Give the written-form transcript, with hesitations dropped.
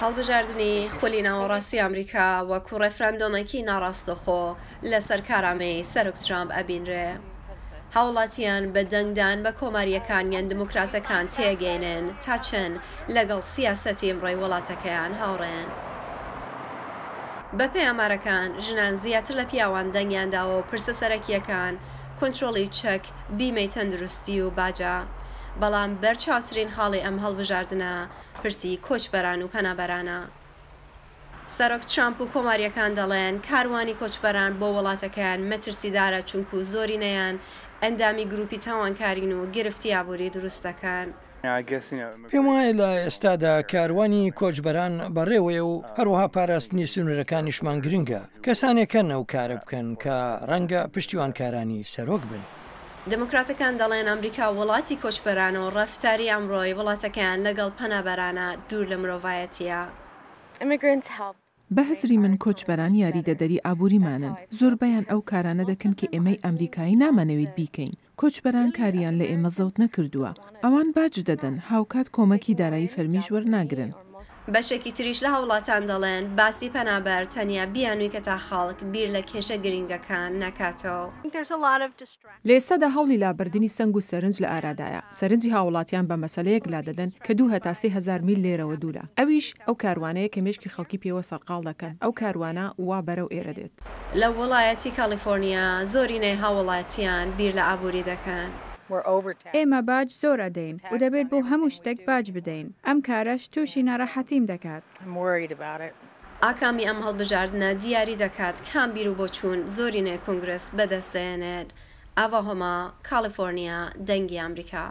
هەڵبژاردننی خولی ناوەڕاستی ئەمریکا وەکو ڕێفراندۆمێکی ناڕاستەخۆ لەسەر کارامەی سەرۆک ترامپ ئەبینرێ. هاوڵاتیان بە دەنگدان بە کۆماریەکان یان دموکراتەکان تێگەێنن تا چەند لەگەڵ سیاسەتی ئەمڕۆی وڵاتەکەیان هاوڕێن. بەپێی ئامارەکان ژنان زیاتر لە پیاوان دەنگیانداوە و پرسە سەرەکیەکان کۆنتترۆلی چەک بیمەی تەندروستی و باجە. بەڵام بەرچاوترین خاڵی ئەم هەڵبژاردنە پرسی کۆچبەران و پەنابەرانە. سەرۆک ترامپ و کۆماریەکان دەڵێن کاروانی کۆچبەران بۆ وڵاتەکەیان مەترسیدارە چونکو زۆری نەیان ئەندامی گروپی تاوانکارین و گرفتی ئابووری دروستەکەن. پێم وایە لە ئێستادا کاروانی کۆچبەران بەڕێوەیە و هەروەها پاراستنی سنوورەکانیشمان گرنگە. کەسانێکە ئەو کارە بکەن کە ڕەنگە پشتیوانکارانی سەرۆک بن. دموکراتەکان دەڵێن ئەمریکا وڵاتی کۆچبەران و ڕەفتاری ئەمڕۆی وڵاتەکەیان لەگەڵ پەنابەرانە دوور لە مرۆڤایەتیە. بەهزری من کۆچبەران یاریدەدەری ئابووریمانن. زۆربەیان ئەو کارانە دەکەن کە ئێمەی ئەمریکایی نامانەوێت بیکەین. کۆچبەران کاریان لە ئێمە زەوت نەکردووە. ئەوان باج دەدەن هاوکات کۆمەکی دارایی فەرمیش وەرناگرن. بەشێکی تریش لە هەوڵاتان دەڵێن باسی پەنابەر تەنیا بیانووی کە تا خەڵک بیر لە کێشە گرنگەکان نەکاتەوە. لە ئێستادا هەوڵی لابردننی سنگ و سەرنج لە ئارادایە. سەرنجی هاوڵاتیان بە مەسەلەیەک لا دەدەن کە 2 هەتا 3,000 میل لێرەوە دوورە. ئەویش ئەو کاروانەیە کە مێشکی خەڵکی پێوە سەرقاڵ دەکەن. ئەو کاروانە وا بەرەو ئێرە دێت. لە وڵایەتی کالیفۆرنیا زۆرینەی هاوڵاتیان بیر لە ئابووری دەکەن. ئێمە باج زۆر ئەدەین و دەبێت بۆ هەموو شتێک باج بدەین. ئەم کارەش تووشی ناڕەحەتیم دەکات. ئاکامی ئەم هەڵبژاردنە دیاری دەکات کام بیر و بۆچوون زۆرینەی کۆنگرس بەدەستدێنێت. ئاوا هۆما کالیفۆرنیا دەنگی ئەمریکا.